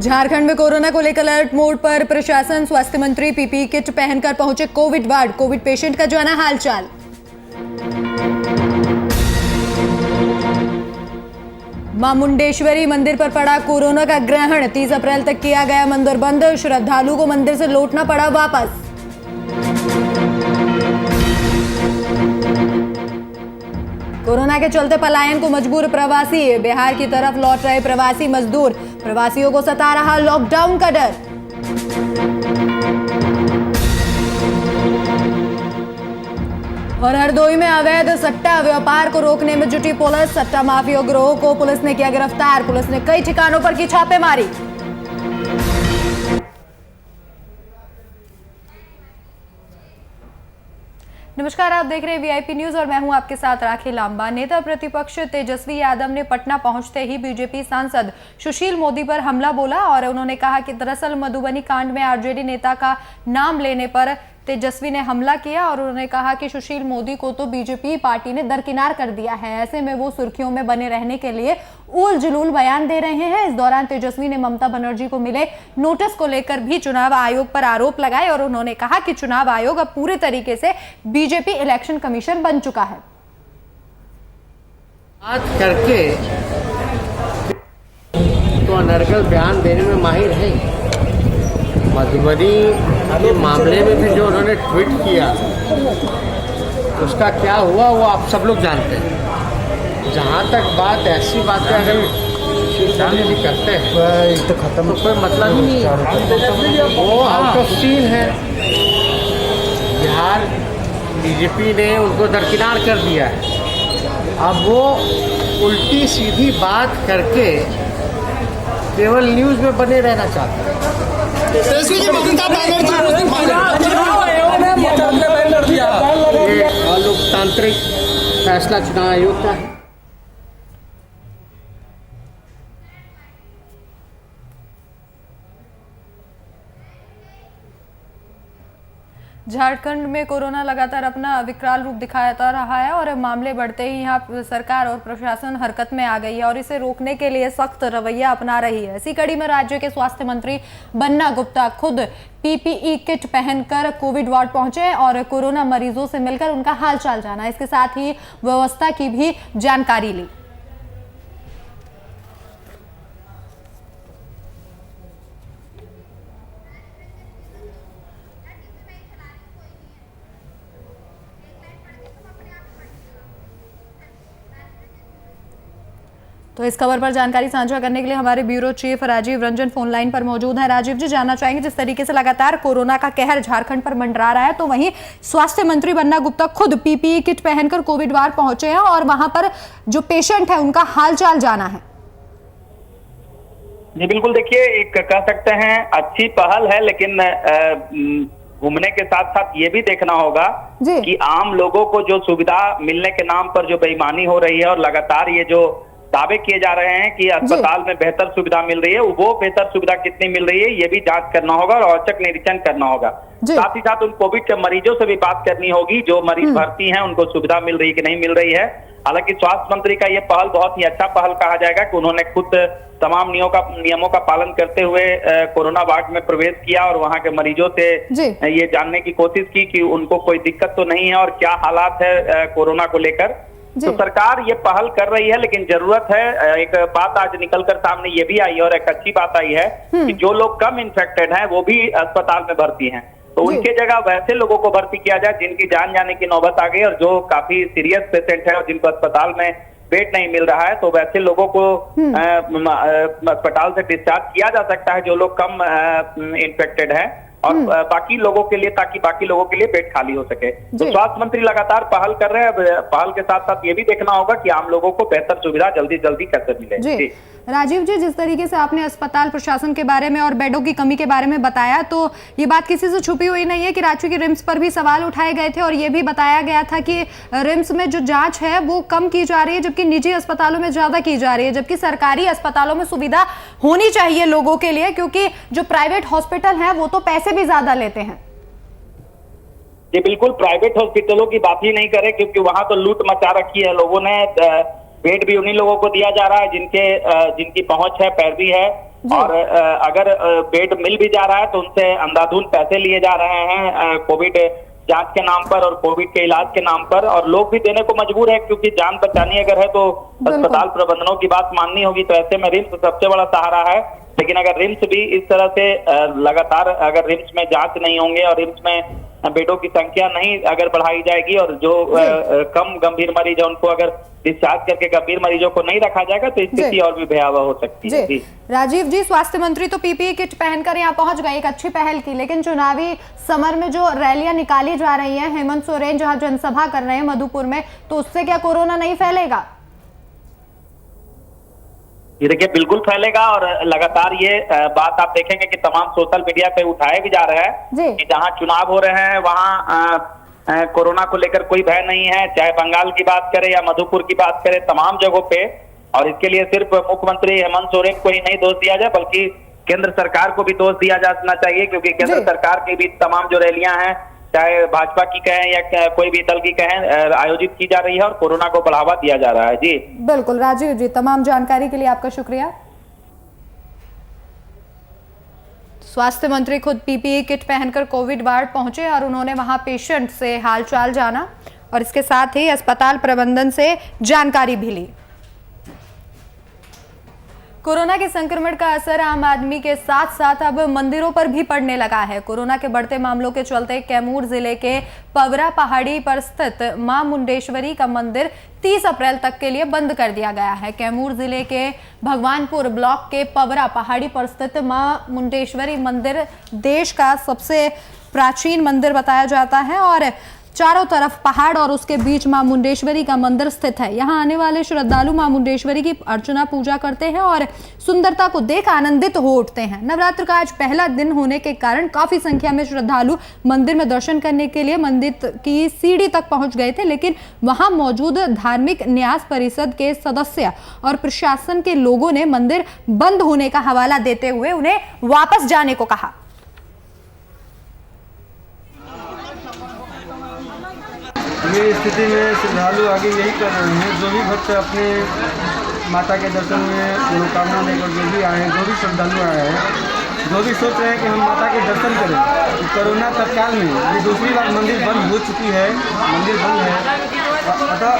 झारखंड में कोरोना को लेकर अलर्ट मोड पर प्रशासन। स्वास्थ्य मंत्री पीपीई किट पहनकर पहुंचे कोविड वार्ड। कोविड पेशेंट का जाना हालचाल। मां मुंडेश्वरी मंदिर पर पड़ा कोरोना का ग्रहण। 30 अप्रैल तक किया गया मंदिर बंद। श्रद्धालुओं को मंदिर से लौटना पड़ा वापस। कोरोना के चलते पलायन को मजबूर प्रवासी। बिहार की तरफ लौट रहे प्रवासी मजदूर। प्रवासियों को सता रहा लॉकडाउन का डर। और हरदोई में अवैध सट्टा व्यापार को रोकने में जुटी पुलिस। सट्टा माफिया गिरोह को पुलिस ने किया गिरफ्तार। पुलिस ने कई ठिकानों पर की छापेमारी। नमस्कार, आप देख रहे हैं वीआईपी न्यूज और मैं हूं आपके साथ राखी लांबा। नेता प्रतिपक्ष तेजस्वी यादव ने पटना पहुंचते ही बीजेपी सांसद सुशील मोदी पर हमला बोला और उन्होंने कहा कि दरअसल मधुबनी कांड में आरजेडी नेता का नाम लेने पर तेजस्वी ने हमला किया और उन्होंने कहा कि सुशील मोदी को तो बीजेपी पार्टी ने दरकिनार कर दिया है। ऐसे में वो सुर्खियों में बने रहने के लिए उल जुलूल बयान दे रहे हैं। इस दौरान तेजस्वी ने ममता बनर्जी को मिले नोटिस को लेकर भी चुनाव आयोग पर आरोप लगाए और उन्होंने कहा कि चुनाव आयोग अब पूरे तरीके से बीजेपी इलेक्शन कमीशन बन चुका है। बात करके तो अनर्गल बयान देने में माहिर है। मधुबनी के मामले में भी जो उन्होंने ट्वीट किया उसका क्या हुआ वो आप सब लोग जानते हैं। जहाँ तक बात ऐसी बातें अगर भी करते हैं तो कोई मतलब ही नहीं है। वो आउट ऑफ सीन है। बिहार बीजेपी ने उनको दरकिनार कर दिया है। अब वो उल्टी सीधी बात करके केवल न्यूज़ में बने रहना चाहते हैं। ये लोकतांत्रिक फैसला चुनाव आयोग का है। झारखंड में कोरोना लगातार अपना विकराल रूप दिखाता रहा है और मामले बढ़ते ही यहाँ सरकार और प्रशासन हरकत में आ गई है और इसे रोकने के लिए सख्त रवैया अपना रही है। इसी कड़ी में राज्य के स्वास्थ्य मंत्री बन्ना गुप्ता खुद पीपीई किट पहनकर कोविड वार्ड पहुंचे और कोरोना मरीजों से मिलकर उनका हालचाल जाना, इसके साथ ही व्यवस्था की भी जानकारी ली। तो इस खबर पर जानकारी साझा करने के लिए हमारे bureau chief Rajiv Ranjan phone line पर मौजूद हैं। राजीव जी, जानना चाहेंगे जिस तरीके से लगातार कोरोना का कहर झारखंड पर मंडरा रहा है तो वहीं स्वास्थ्य मंत्री बन्ना गुप्ता खुद पीपीई किट पहनकर कोविड वार्ड पहुंचे हैं और वहां पर जो पेशेंट है उनका हालचाल जाना है। जी बिल्कुल, देखिए एक कह सकते हैं अच्छी पहल है, लेकिन घूमने के साथ साथ ये भी देखना होगा कि आम लोगों को जो सुविधा मिलने के नाम पर जो बेईमानी हो रही है और लगातार ये जो दावे किए जा रहे हैं कि अस्पताल में बेहतर सुविधा मिल रही है, वो बेहतर सुविधा कितनी मिल रही है ये भी जांच करना होगा और औचक निरीक्षण करना होगा। साथ ही साथ उन कोविड के मरीजों से भी बात करनी होगी जो मरीज भर्ती हैं, उनको सुविधा मिल रही है कि नहीं मिल रही है। हालांकि स्वास्थ्य मंत्री का ये पहल बहुत ही अच्छा पहल कहा जाएगा कि उन्होंने खुद तमाम नियमों का पालन करते हुए कोरोना वार्ड में प्रवेश किया और वहां के मरीजों से ये जानने की कोशिश की कि उनको कोई दिक्कत तो नहीं है और क्या हालात है कोरोना को लेकर। तो सरकार ये पहल कर रही है, लेकिन जरूरत है, एक बात आज निकलकर सामने ये भी आई और एक अच्छी बात आई है कि जो लोग कम इन्फेक्टेड हैं वो भी अस्पताल में भर्ती हैं, तो उनके जगह वैसे लोगों को भर्ती किया जाए जिनकी जान जाने की नौबत आ गई और जो काफी सीरियस पेशेंट है और जिनको अस्पताल में बेड नहीं मिल रहा है, तो वैसे लोगों को अस्पताल से डिस्चार्ज किया जा सकता है जो लोग कम इन्फेक्टेड है और बाकी लोगों के लिए, ताकि बाकी लोगों के लिए बेड खाली हो सके। तो स्वास्थ्य मंत्री लगातार पहल कर रहे हैं। पहल के साथ साथ ये भी देखना होगा कि आम लोगों को बेहतर सुविधा जल्दी जल्दी कैसे मिले। जी राजीव जी, जिस तरीके से आपने अस्पताल प्रशासन के बारे में और बेडों की कमी के बारे में बताया, तो ये बात किसी से छुपी हुई नहीं है कि राज्य के रिम्स पर भी सवाल उठाए गए थे और ये भी बताया गया था कि रिम्स में जो जांच है वो कम की जा रही है जबकि निजी अस्पतालों में ज्यादा की जा रही है, जबकि सरकारी अस्पतालों में सुविधा होनी चाहिए लोगों के लिए, क्योंकि जो प्राइवेट हॉस्पिटल है वो तो पैसे भी ज्यादा लेते हैं। जी बिल्कुल, प्राइवेट हॉस्पिटलों की बात ही नहीं करें क्योंकि वहां तो लूट मचा रखी है लोगों ने। बेड भी उन्हीं लोगों को दिया जा रहा है जिनकी पहुंच है, पैरवी है और अगर बेड मिल भी जा रहा है तो उनसे अंधाधुंध पैसे लिए जा रहे हैं कोविड जांच के नाम पर और कोविड के इलाज के नाम पर, और लोग भी देने को मजबूर है क्योंकि जान बचानी अगर है तो अस्पताल प्रबंधनों की बात माननी होगी। तो ऐसे में रिम्स सबसे बड़ा सहारा है, लेकिन अगर रिम्स भी इस तरह से लगातार अगर रिम्स में जांच नहीं होंगे और रिम्स में बेडों की संख्या नहीं अगर बढ़ाई जाएगी और जो कम गंभीर मरीज है उनको अगर डिस्चार्ज करके गंभीर मरीजों को नहीं रखा जाएगा तो स्थिति और भी भयावह हो सकती है। जी राजीव जी, स्वास्थ्य मंत्री तो पीपीई किट पहनकर यहाँ पहुंच गए, एक अच्छी पहल की, लेकिन चुनावी समर में जो रैलियां निकाली जा रही हैं, हेमंत सोरेन जहां जनसभा कर रहे हैं मधुपुर में, तो उससे क्या कोरोना नहीं फैलेगा? ये देखिए बिल्कुल फैलेगा, और लगातार ये बात आप देखेंगे कि तमाम सोशल मीडिया पे उठाया भी जा रहा है कि जहां चुनाव हो रहे हैं वहां कोरोना को लेकर कोई भय नहीं है, चाहे बंगाल की बात करें या मधुपुर की बात करें, तमाम जगहों पे। और इसके लिए सिर्फ मुख्यमंत्री हेमंत सोरेन को ही नहीं दोष दिया जाए बल्कि केंद्र सरकार को भी दोष दिया जाना चाहिए, क्योंकि केंद्र सरकार की भी तमाम जो रैलियां हैं, चाहे भाजपा की कहें या कोई भी दल की कहें, आयोजित की जा रही है और कोरोना को बढ़ावा दिया जा रहा है। जी बिल्कुल राजीव जी, तमाम जानकारी के लिए आपका शुक्रिया। स्वास्थ्य मंत्री खुद पीपीई किट पहनकर कोविड वार्ड पहुंचे और उन्होंने वहां पेशेंट से हालचाल जाना और इसके साथ ही अस्पताल प्रबंधन से जानकारी भी ली। कोरोना के संक्रमण का असर आम आदमी के साथ साथ अब मंदिरों पर भी पड़ने लगा है। कोरोना के बढ़ते मामलों के चलते कैमूर जिले के पवरा पहाड़ी पर स्थित मां मुंडेश्वरी का मंदिर 30 अप्रैल तक के लिए बंद कर दिया गया है। कैमूर जिले के भगवानपुर ब्लॉक के पवरा पहाड़ी पर स्थित मां मुंडेश्वरी मंदिर देश का सबसे प्राचीन मंदिर बताया जाता है और चारों तरफ पहाड़ और उसके बीच मां मुंडेश्वरी का मंदिर स्थित है। यहां आने वाले श्रद्धालु मां मुंडेश्वरी की अर्चना पूजा करते हैं और सुंदरता को देख आनंदित हो उठते हैं। नवरात्र का आज पहला दिन होने के कारण काफी संख्या में श्रद्धालु मंदिर में दर्शन करने के लिए मंदिर की सीढ़ी तक पहुंच गए थे, लेकिन वहां मौजूद धार्मिक न्यास परिषद के सदस्य और प्रशासन के लोगों ने मंदिर बंद होने का हवाला देते हुए उन्हें वापस जाने को कहा। ये स्थिति में श्रद्धालु आगे यही कर रहे हैं, जो भी भक्त अपने माता के दर्शन में मनोकामना लेकर जो भी आए हैं, जो भी श्रद्धालु आए हैं, जो भी सोच रहे हैं कि हम माता के दर्शन करें, तो कोरोना तत्काल में ये दूसरी बार मंदिर बंद हो चुकी है, मंदिर बंद है। अतः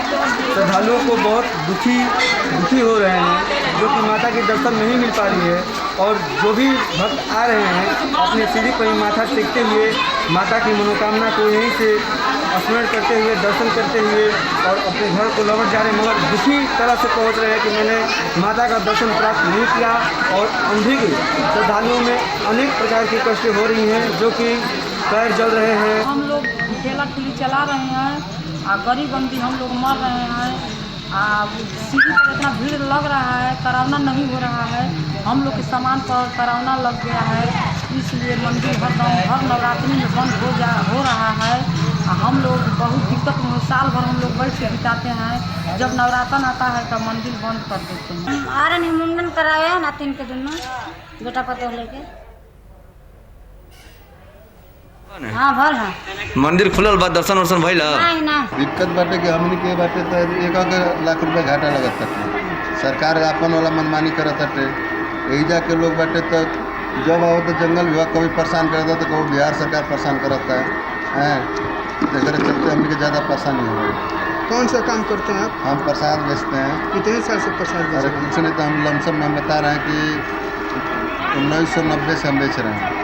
श्रद्धालुओं को बहुत दुखी हो रहे हैं, जो कि माता के दर्शन नहीं मिल पा रही है। और जो भी भक्त आ रहे हैं अपने सीढ़ी पर ही माथा टेकते हुए माता की मनोकामना को यहीं से स्मरण करते हुए, दर्शन करते हुए और अपने घर को लौट जा रहे हैं, मगर दुखी तरह से पहुंच रहे हैं कि मैंने माता का दर्शन प्राप्त नहीं किया। और अनभिज्ञ श्रद्धालुओं में अनेक प्रकार की कष्टें हो रही हैं, जो कि पैर जल रहे हैं। हम लोग ठेला ठुली चला रहे हैं और गरीब बंदी हम लोग मर रहे हैं। सीढ़ी पर इतना भीड़ लग रहा है, कोरोना नहीं हो रहा है, हम लोग के सामान पर कोरोना लग गया है, इसलिए मंदिर हर नवरात्रि में बंद हो रहा है। हम लोग बहुत दिक्कत में, साल भर हम लोग बैठ के बिताते हैं, जब नवरात्र आता है तब मंदिर बंद कर देते हैं। आ रहे मुंडन कराए हैं नातिन के दिन बेटा पतो लेके। हाँ भर है मंदिर खुलल बा, दर्शन वर्शन भइल? नहीं ना दिक्कत बाटे कि हमनी के बाटे तो 1 लाख रुपया घाटा लगत बाटे। सरकार अपन वाला मनमानी करत बाटे। यही जाके लोग बाटे तो जब आओ तो जंगल विभाग कभी परेशान करता तो कभी बिहार सरकार परेशान करता है। तेरे चलते हमनी के ज़्यादा परेशानी हो रही। कौन सा काम करते हैं आप? हम प्रसाद बेचते हैं। कितने साल से प्रसाद बेच अरे रहे हैं? कुछ नहीं तो हम लमसम में बता रहे हैं कि 1990 से हम बेच रहे हैं।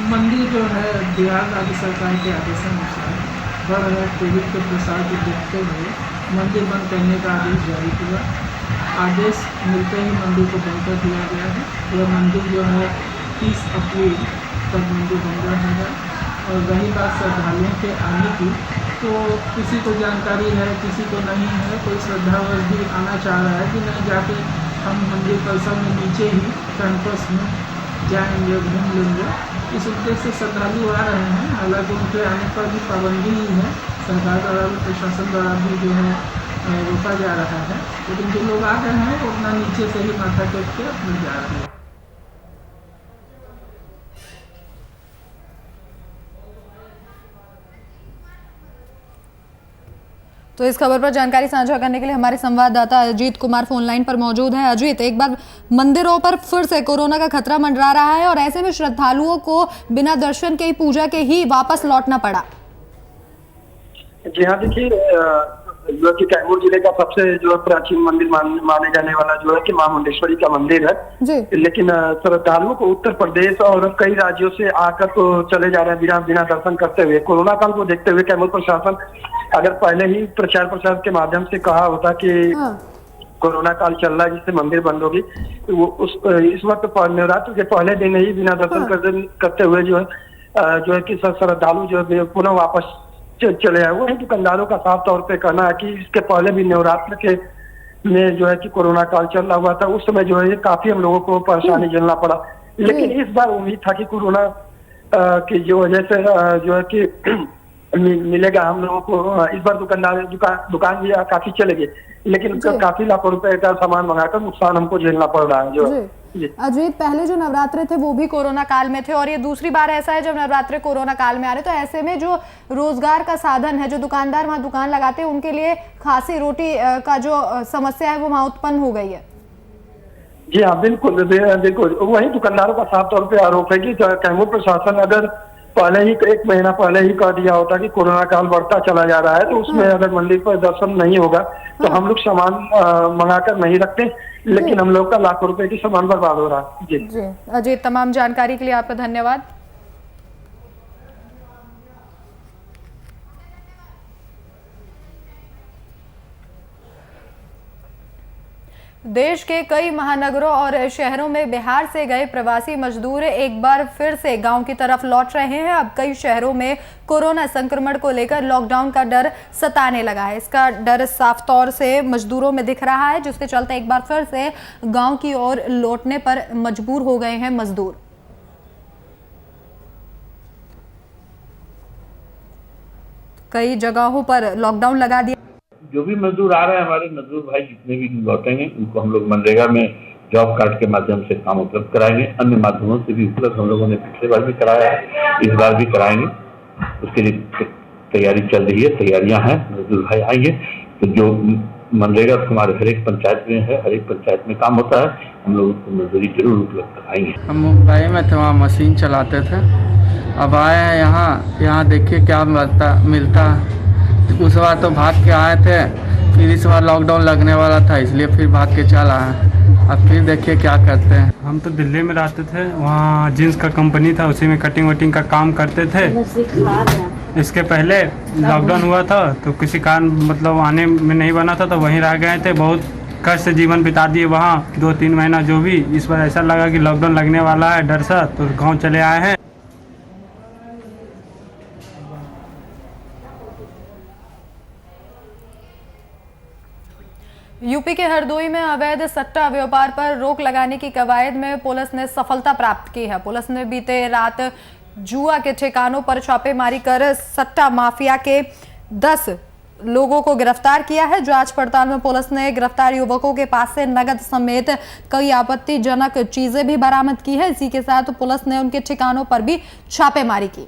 मंदिर जो है बिहार राज्य सरकार के आदेशानुसार बढ़ रहे कोविड के प्रसार को देखते हुए मंदिर बंद करने का आदेश जारी किया। आदेश मिलते ही मंदिर को बंद कर दिया गया है। यह मंदिर जो है 30 अप्रैल तक मंदिर बंद रहेगा। और रही बात श्रद्धालुओं के आने की, तो किसी को जानकारी है, किसी को नहीं है। कोई श्रद्धावश भी आना चाह रहा है कि नहीं जाके हम मंदिर परिसर में नीचे ही कैंपस में जाएंगे, घूम लेंगे, इस उद्देश्य से श्रद्धालु आ रहे हैं। हालांकि उनके आने पर भी पाबंदी ही है, सरकार द्वारा, प्रशासन द्वारा भी जो है रोका जा रहा है। लेकिन जो लोग आ रहे हैं वो अपना नीचे से ही माथा टेक के अपने जा रहे हैं। तो इस खबर पर जानकारी साझा करने के लिए हमारे संवाददाता अजीत कुमार फोन लाइन पर मौजूद है। अजीत, एक बार मंदिरों पर फिर से कोरोना का खतरा मंडरा रहा है और ऐसे में श्रद्धालुओं को बिना दर्शन के ही पूजा के ही वापस लौटना पड़ा। जी हाँ, देखिए जो कि कैमूर जिले का सबसे जो प्राचीन मंदिर माने जाने वाला जो है कि मां मुंडेश्वरी का मंदिर है जी। लेकिन श्रद्धालुओं को उत्तर प्रदेश और कई राज्यों से आकर तो चले जा रहे हैं बिना दर्शन करते हुए। कोरोना काल को देखते हुए कैमूर प्रशासन अगर पहले ही प्रचार प्रसार के माध्यम से कहा होता कि कोरोना काल चल रहा है जिससे मंदिर बंद होगी, तो वो इस वक्त नवरात्र के पहले दिन ही बिना दर्शन करते हुए जो है कि श्रद्धालु जो है पुनः वापस चले आए। वही दुकानदारों का साफ तौर पे कहना है कि इसके पहले भी नवरात्र के में जो है कि कोरोना काल चल रहा हुआ था, उस समय जो है काफी हम लोगों को परेशानी झेलना पड़ा। लेकिन इस बार उम्मीद था कि कोरोना की जो वजह से जो है कि मिलेगा हम लोगों को। इस बार दुकान भी काफी चले गए, लेकिन काफी लाखों रुपए का सामान मंगाकर नुकसान हमको झेलना पड़ रहा है। जो अजीत, पहले जो नवरात्रे थे वो भी कोरोना काल में थे और ये दूसरी बार ऐसा है जब नवरात्रे कोरोना काल में आ रहे, तो ऐसे में जो रोजगार का साधन है, जो दुकानदार वहाँ दुकान लगाते हैं, उनके लिए खांसी रोटी का जो समस्या है वो वहाँ उत्पन्न हो गई है। जी हाँ, बिल्कुल बिल्कुल वही दुकानदारों का साफ तौर पे आरोप है कि कैमूर प्रशासन अगर पहले ही 1 महीना पहले ही कह दिया होता कि कोरोना काल बढ़ता चला जा रहा है, तो उसमें अगर मंदिर पर दर्शन नहीं होगा तो हम लोग सामान मंगाकर नहीं रखते, लेकिन हम लोग का लाखों रुपए की सामान बर्बाद हो रहा है। जी अजीत, तमाम जानकारी के लिए आपका धन्यवाद। देश के कई महानगरों और शहरों में बिहार से गए प्रवासी मजदूर एक बार फिर से गांव की तरफ लौट रहे हैं। अब कई शहरों में कोरोना संक्रमण को लेकर लॉकडाउन का डर सताने लगा है। इसका डर साफ तौर से मजदूरों में दिख रहा है, जिसके चलते एक बार फिर से गांव की ओर लौटने पर मजबूर हो गए हैं मजदूर। कई जगहों पर लॉकडाउन लगा दिया। जो भी मजदूर आ रहे हैं, हमारे मजदूर भाई जितने भी लौटेंगे उनको हम लोग मनरेगा में जॉब कार्ड के माध्यम से काम उपलब्ध कराएंगे। अन्य माध्यमों से भी उपलब्ध हम लोगों ने पिछले बार भी कराया है, इस बार भी कराएंगे। उसके लिए तैयारी चल रही है, तैयारियां हैं। मजदूर भाई आएंगे तो जो मनरेगा हमारे हर एक पंचायत में है, हर एक पंचायत में काम होता है, हम लोग उसको मजदूरी जरूर उपलब्ध कराएंगे। हम मुंबई में थे, वहाँ मशीन चलाते थे। अब आए हैं यहाँ देखिए क्या मिलता। उस बार तो भाग के आए थे, फिर इस बार लॉकडाउन लगने वाला था, इसलिए फिर भाग के चल आए। अब फिर देखिए क्या करते हैं। हम तो दिल्ली में रहते थे, वहाँ जींस का कंपनी था, उसी में कटिंग वटिंग का काम करते थे। इसके पहले लॉकडाउन हुआ था तो किसी कारण मतलब आने में नहीं बना था, तो वहीं रह गए थे। बहुत कष्ट से जीवन बिता दिए वहाँ 2-3 महीना जो भी। इस बार ऐसा लगा कि लॉकडाउन लगने वाला है डर सा, तो गाँव चले आए हैं। यूपी के हरदोई में अवैध सट्टा व्यापार पर रोक लगाने की कवायद में पुलिस ने सफलता प्राप्त की है। पुलिस ने बीते रात जुआ के ठिकानों पर छापेमारी कर सट्टा माफिया के 10 लोगों को गिरफ्तार किया है। जांच पड़ताल में पुलिस ने गिरफ्तार युवकों के पास से नगद समेत कई आपत्तिजनक चीजें भी बरामद की है। इसी के साथ पुलिस ने उनके ठिकानों पर भी छापेमारी की।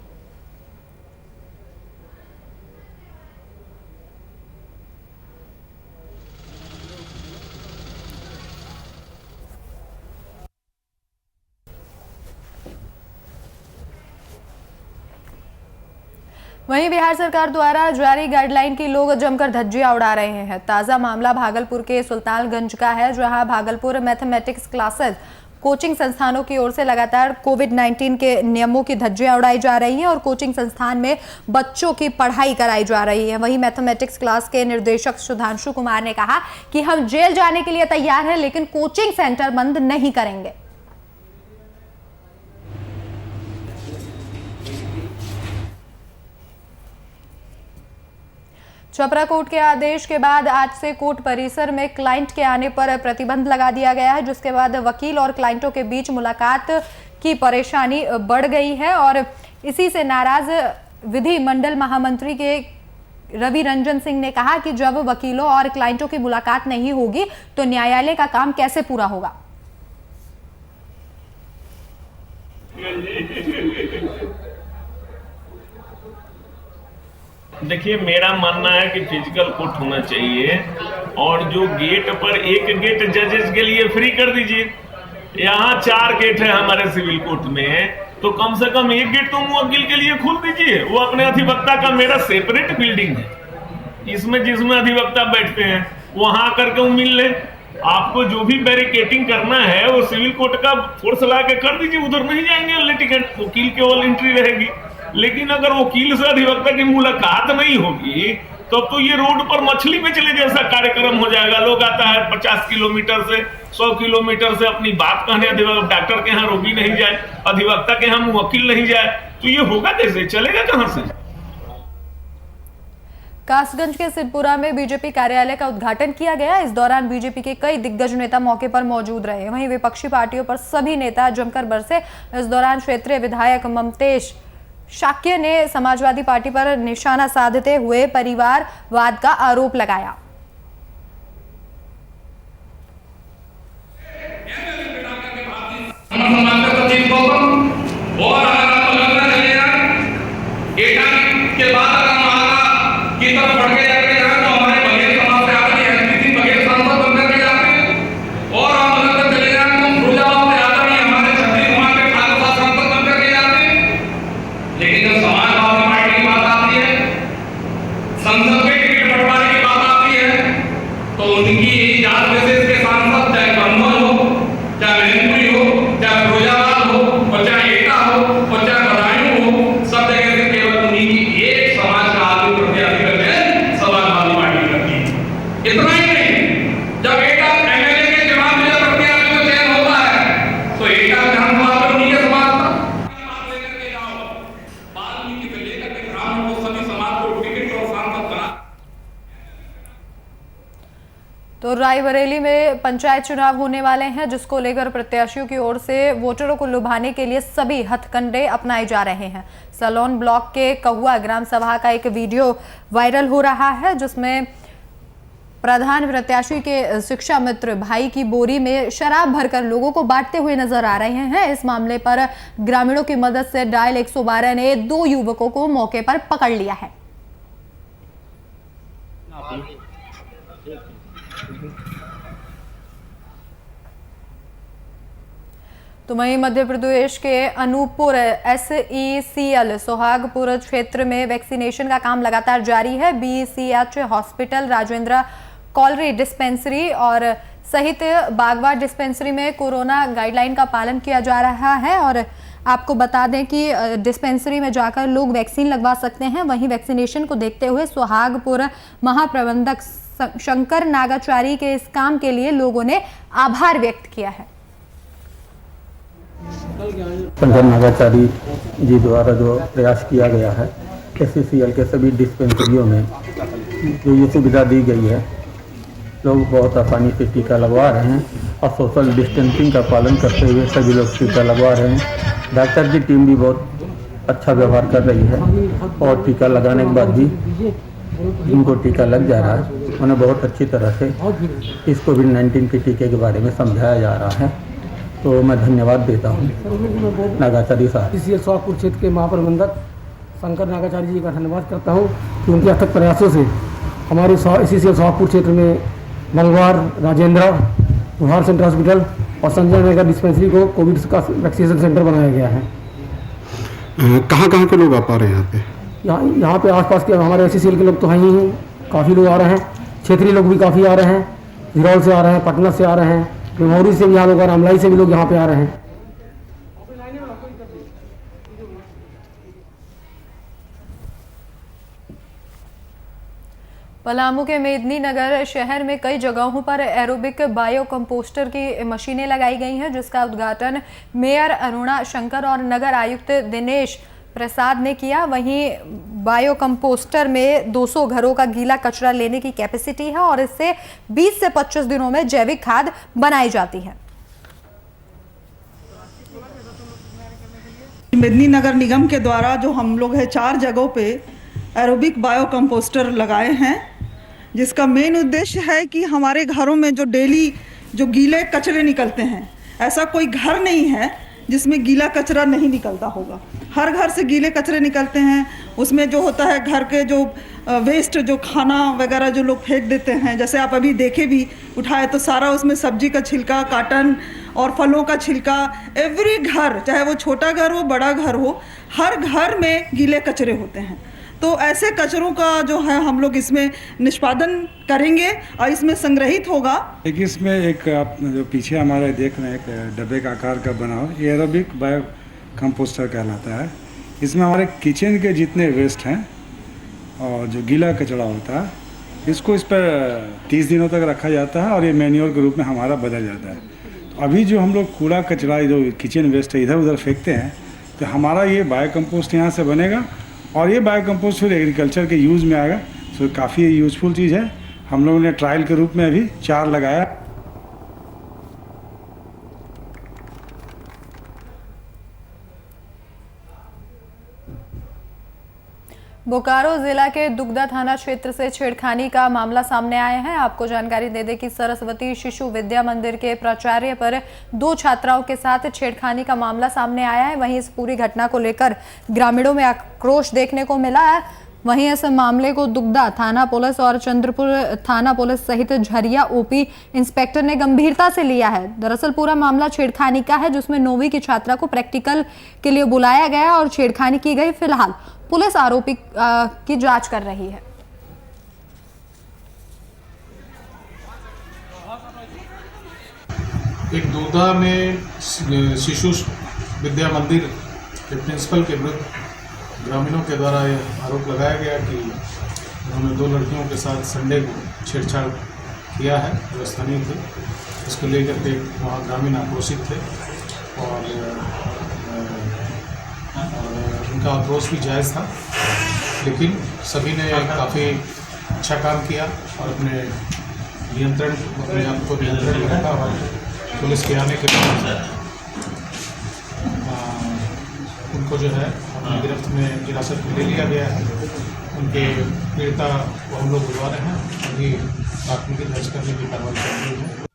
वहीं बिहार सरकार द्वारा जारी गाइडलाइन की लोग जमकर धज्जियां उड़ा रहे हैं। ताजा मामला भागलपुर के सुल्तानगंज का है, जहां भागलपुर मैथमेटिक्स क्लासेस कोचिंग संस्थानों की ओर से लगातार कोविड-19 के नियमों की धज्जियां उड़ाई जा रही हैं और कोचिंग संस्थान में बच्चों की पढ़ाई कराई जा रही है। वहीं मैथमेटिक्स क्लास के निर्देशक सुधांशु कुमार ने कहा कि हम जेल जाने के लिए तैयार हैं, लेकिन कोचिंग सेंटर बंद नहीं करेंगे। छपरा कोर्ट के आदेश के बाद आज से कोर्ट परिसर में क्लाइंट के आने पर प्रतिबंध लगा दिया गया है, जिसके बाद वकील और क्लाइंटों के बीच मुलाकात की परेशानी बढ़ गई है और इसी से नाराज विधि मंडल महामंत्री के रवि रंजन सिंह ने कहा कि जब वकीलों और क्लाइंटों की मुलाकात नहीं होगी तो न्यायालय का काम कैसे पूरा होगा। देखिए, मेरा मानना है कि फिजिकल कोर्ट होना चाहिए और जो गेट पर एक गेट जजेस के लिए फ्री कर दीजिए। यहाँ 4 गेट है हमारे सिविल कोर्ट में, तो कम से कम एक गेट तो मुवक्किल के लिए खोल दीजिए। वो अपने अधिवक्ता का, मेरा सेपरेट बिल्डिंग है, इसमें जिसमें अधिवक्ता बैठते हैं वहां करके वो मिल ले। आपको जो भी बैरिकेटिंग करना है वो सिविल कोर्ट का फोर्स ला के कर दीजिए, उधर नहीं जाएंगे लिटिगेंट, वकील केवल एंट्री रहेगी। लेकिन अगर वकील से अधिवक्ता की मुलाकात नहीं होगी तब तो ये रोड पर मछली बेचने जैसा कार्यक्रम हो जाएगा। लोग आता है 50 किलोमीटर से 100 किलोमीटर से अपनी बात कहने, डॉक्टर के यहाँ रोगी नहीं जाए, अधिवक्ता के यहाँ वकील नहीं जाए, तो ये होगा कैसे, चलेगा कहाँ से? कासगंज के सिद्धपुरा में बीजेपी कार्यालय का उद्घाटन किया गया। इस दौरान बीजेपी के कई दिग्गज नेता मौके पर मौजूद रहे। वहीं विपक्षी पार्टियों पर सभी नेता जमकर बरसे। इस दौरान क्षेत्रीय विधायक ममतेश शाक्य ने समाजवादी पार्टी पर निशाना साधते हुए परिवारवाद का आरोप लगाया। तो रायबरेली में पंचायत चुनाव होने वाले हैं, जिसको लेकर प्रत्याशियों की ओर से वोटरों को लुभाने के लिए सभी हथकंडे अपनाए जा रहे हैं। सलोन ब्लॉक के कहुआ ग्राम सभा का एक वीडियो वायरल हो रहा है, जिसमें प्रधान प्रत्याशी के शिक्षा मित्र भाई की बोरी में शराब भरकर लोगों को बांटते हुए नजर आ रहे हैं। इस मामले पर ग्रामीणों की मदद से डायल 112 ने 2 युवकों को मौके पर पकड़ लिया है। तो वहीं मध्य प्रदेश के अनूपपुर SECL सोहागपुर क्षेत्र में वैक्सीनेशन का काम लगातार जारी है। BCH hospital, Rajendra colliery dispensary और सहित बागवा डिस्पेंसरी में कोरोना गाइडलाइन का पालन किया जा रहा है। और आपको बता दें कि डिस्पेंसरी में जाकर लोग वैक्सीन लगवा सकते हैं। वहीं वैक्सीनेशन को देखते हुए सोहागपुर महाप्रबंधक शंकर नागाचारी के इस काम के लिए लोगों ने आभार व्यक्त किया है। शंकर नागाचारी जी द्वारा जो प्रयास किया गया है, SECL के सभी डिस्पेंसरियों में जो ये सुविधा दी गई है, लोग बहुत आसानी से टीका लगवा रहे हैं और सोशल डिस्टेंसिंग का पालन करते हुए सभी लोग टीका लगवा रहे हैं। डॉक्टर की टीम भी बहुत अच्छा व्यवहार कर रही है और टीका लगाने के बाद भी जिनको टीका लग जा रहा है उन्हें बहुत अच्छी तरह से इस कोविड-19 के टीके के बारे में समझाया जा रहा है। तो मैं धन्यवाद देता हूँ नागाचारी साहब। SECL सोहागपुर क्षेत्र के महाप्रबंधक शंकर नागाचारी जी का धन्यवाद करता हूँ कि उनके अथक प्रयासों से हमारे SECL सोहागपुर क्षेत्र में मंगवार, राजेंद्र, बुहार सेंटर हॉस्पिटल और संजय नगर डिस्पेंसरी को कोविड का वैक्सीनेशन सेंटर बनाया गया है। कहाँ कहाँ के लोग आ पा रहे हैं यहाँ पे? यहाँ पे आसपास के हमारे SECL के लोग तो हैं ही, काफ़ी लोग आ रहे हैं। क्षेत्रीय लोग भी काफ़ी आ रहे हैं, हिरौल से आ रहे हैं, पटना से आ रहे हैं, मेमोरी से भी यहाँ लोग, रामलाई से भी लोग यहाँ पे आ रहे हैं। पलामू के मेदिनीनगर शहर में कई जगहों पर एरोबिक बायो कंपोस्टर की मशीनें लगाई गई हैं, जिसका उद्घाटन मेयर अरुणा शंकर और नगर आयुक्त दिनेश प्रसाद ने किया। वहीं बायो कंपोस्टर में 200 घरों का गीला कचरा लेने की कैपेसिटी है और इससे 20 से 25 दिनों में जैविक खाद बनाई जाती है। मेदिनीनगर निगम के द्वारा जो हम लोग है 4 जगहों पे एरोबिक बायो कंपोस्टर लगाए हैं, जिसका मेन उद्देश्य है कि हमारे घरों में जो डेली जो गीले कचरे निकलते हैं, ऐसा कोई घर नहीं है जिसमें गीला कचरा नहीं निकलता होगा। हर घर से गीले कचरे निकलते हैं, उसमें जो होता है घर के जो वेस्ट, जो खाना वगैरह जो लोग फेंक देते हैं, जैसे आप अभी देखे भी उठाए तो सारा उसमें सब्जी का छिलका, काटन और फलों का छिलका, एवरी घर, चाहे वो छोटा घर हो बड़ा घर हो, हर घर में गीले कचरे होते हैं। तो ऐसे कचरों का जो है हम लोग इसमें निष्पादन करेंगे और इसमें संग्रहित होगा। एक इसमें एक आप जो पीछे हमारे देख रहे हैं एक डब्बे का आकार का बना हो, ये एरोबिक बायो कंपोस्टर कहलाता है। इसमें हमारे किचन के जितने वेस्ट हैं और जो गीला कचरा होता है, इसको इस पर 30 दिनों तक रखा जाता है और ये मैन्योर के रूप में हमारा बदल जाता है। तो अभी जो हम लोग कूड़ा कचरा जो किचन वेस्ट है इधर उधर फेंकते हैं, तो हमारा ये बायो कंपोस्ट यहाँ से बनेगा और ये बायो कंपोस्ट फिर एग्रीकल्चर के यूज़ में आएगा। तो काफ़ी यूज़फुल चीज़ है। हम लोगों ने ट्रायल के रूप में अभी 4 लगाया। बोकारो जिला के दुगदा थाना क्षेत्र से छेड़खानी का मामला सामने आया है। आपको जानकारी दे दें कि सरस्वती शिशु विद्या मंदिर के प्राचार्य पर 2 छात्राओं के साथ छेड़खानी का मामला सामने आया है। वहीं इस पूरी घटना को लेकर ग्रामीणों में आक्रोश देखने को मिला है। वहीं इस मामले को दुगदा थाना पुलिस और चंद्रपुर थाना पुलिस सहित झरिया ओपी इंस्पेक्टर ने गंभीरता से लिया है। दरअसल पूरा मामला छेड़खानी का है, जिसमें 9वीं की छात्रा को प्रैक्टिकल के लिए बुलाया गया और छेड़खानी की गई। फिलहाल पुलिस आरोपी की जांच कर रही है। एक दुगदा में शिशु विद्या मंदिर के प्रिंसिपल के विरुद्ध ग्रामीणों के द्वारा यह आरोप लगाया गया कि उन्होंने 2 लड़कियों के साथ संडे को छेड़छाड़ किया है जो स्थानीय थे। इसको लेकर के वहाँ ग्रामीण आक्रोशित थे और उनका आक्रोश भी जायज़ था, लेकिन सभी ने काफ़ी अच्छा काम किया और अपने आप को नियंत्रण में रखा और पुलिस के आने के बाद उनको जो है अपनी गिरफ्त में हिरासत में ले लिया गया है। उनके पीड़िता को हम लोग बुलवा रहे हैं, अभी प्राथमिकी दर्ज करने की कार्रवाई कर रही है।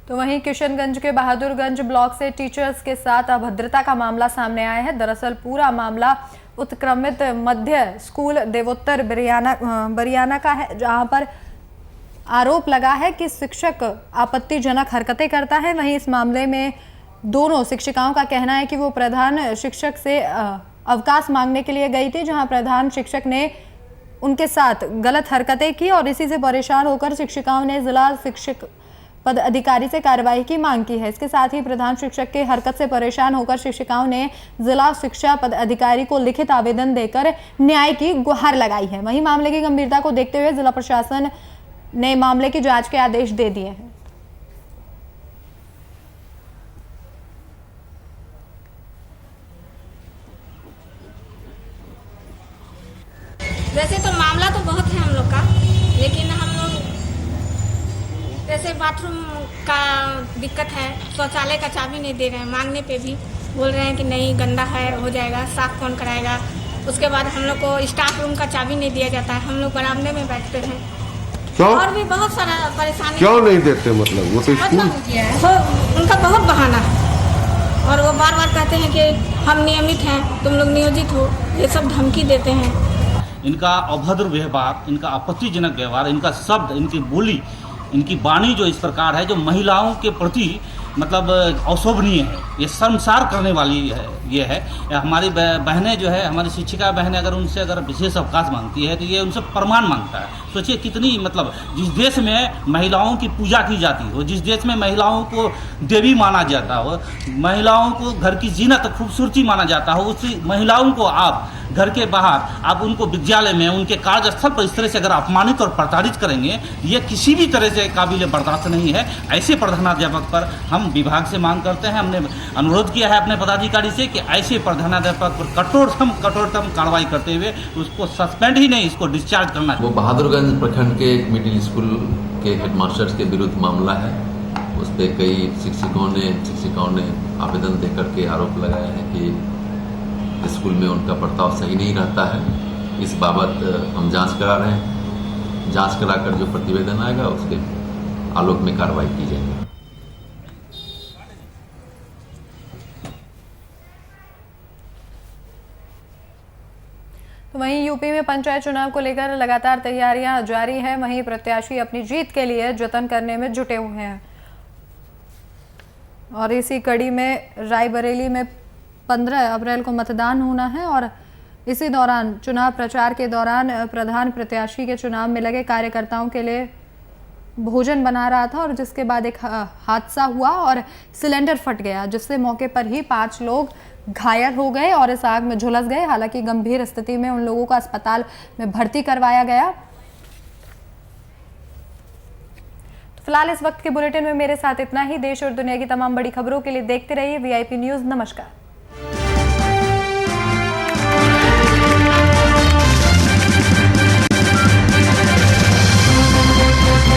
तो वहीं किशनगंज के बहादुरगंज ब्लॉक से टीचर्स के साथ अभद्रता का मामला सामने आया है। दरअसल पूरा मामला उत्क्रमित मध्य स्कूल देवोत्तर बरियाना का है, जहां पर आरोप लगा है कि शिक्षक आपत्तिजनक हरकतें करता है। वहीं इस मामले में दोनों शिक्षिकाओं का कहना है कि वो प्रधान शिक्षक से अवकाश मांगने के लिए गई थी, जहां प्रधान शिक्षक ने उनके साथ गलत हरकतें की और इसी से परेशान होकर शिक्षिकाओं ने जिला शिक्षक पद अधिकारी से कार्रवाई की मांग की है। इसके साथ ही प्रधान शिक्षक के हरकत से परेशान होकर शिक्षिकाओं ने जिला शिक्षा पद अधिकारी को लिखित आवेदन देकर न्याय की गुहार लगाई है। वहीं मामले की गंभीरता को देखते हुए जिला प्रशासन ने मामले की जांच के आदेश दे दिए हैं। वैसे तो मामला तो बहुत है हम लोग का, लेकिन हम लोग जैसे बाथरूम का दिक्कत है, शौचालय का चाबी नहीं दे रहे हैं, मांगने पे भी बोल रहे हैं कि नहीं गंदा है, हो जाएगा, साफ कौन कराएगा। उसके बाद हम लोग को स्टाफ रूम का चाबी नहीं दिया जाता है, हम लोग बरामदे में बैठते हैं। क्यों? और भी बहुत सारा परेशानी। क्यों नहीं देते? मतलब वो तो स्कूल उनका बहुत बहाना है और वो बार बार कहते हैं कि हम नियमित हैं, तुम लोग नियोजित हो, ये सब धमकी देते हैं। इनका अभद्र व्यवहार, इनका आपत्तिजनक व्यवहार, इनका शब्द, इनकी बोली, इनकी वाणी जो इस प्रकार है, जो महिलाओं के प्रति मतलब अशोभनीय है, ये शर्मसार करने वाली है। ये है हमारी बहनें जो है, हमारी शिक्षिका बहनें अगर उनसे अगर विशेष अवकाश मांगती है तो ये उनसे प्रमाण मांगता है। सोचिए कितनी मतलब जिस देश में महिलाओं की पूजा की जाती हो, जिस देश में महिलाओं को देवी माना जाता हो, महिलाओं को घर की जीनत खूबसूरती माना जाता हो, उस महिलाओं को आप घर के बाहर आप उनको विद्यालय में उनके कार्यस्थल पर इस तरह से अगर अपमानित और प्रताड़ित करेंगे, ये किसी भी तरह से काबिल बर्दाश्त नहीं है। ऐसे प्रधानाध्यापक पर हम विभाग से मांग करते हैं, हमने अनुरोध किया है अपने पदाधिकारी से कि ऐसे प्रधानाध्यापक पर कठोरतम कार्रवाई करते हुए उसको सस्पेंड ही नहीं, इसको डिस्चार्ज करना चाहिए। वो बहादुरगंज प्रखंड के मिडिल स्कूल के हेडमास्टर्स के विरुद्ध मामला है। उस पर कई शिक्षिकाओं ने आवेदन दे करके आरोप लगाया है कि स्कूल में उनका बर्ताव सही नहीं रहता है। इस बाबत हम जांच करा रहे हैं। जांच कराकर जो प्रतिवेदन आएगा उसके आलोक में कार्रवाई की जाएगी। यूपी में पंचायत चुनाव को लेकर लगातार तैयारियां जारी हैं, वहीं प्रत्याशी अपनी जीत के लिए जतन करने में जुटे हुए हैं। और इसी कड़ी में रायबरेली में 15 अप्रैल को मतदान होना है और इसी दौरान चुनाव प्रचार के दौरान प्रधान प्रत्याशी के चुनाव में लगे कार्यकर्ताओं के लिए भोजन बना रहा था और जिसके बाद एक हादसा हुआ और सिलेंडर फट गया, जिससे मौके पर ही 5 लोग घायल हो गए और इस आग में झुलस गए। हालांकि गंभीर स्थिति में उन लोगों को अस्पताल में भर्ती करवाया गया। तो फिलहाल इस वक्त के बुलेटिन में मेरे साथ इतना ही। देश और दुनिया की तमाम बड़ी खबरों के लिए देखते रहिए VIP न्यूज़। नमस्कार।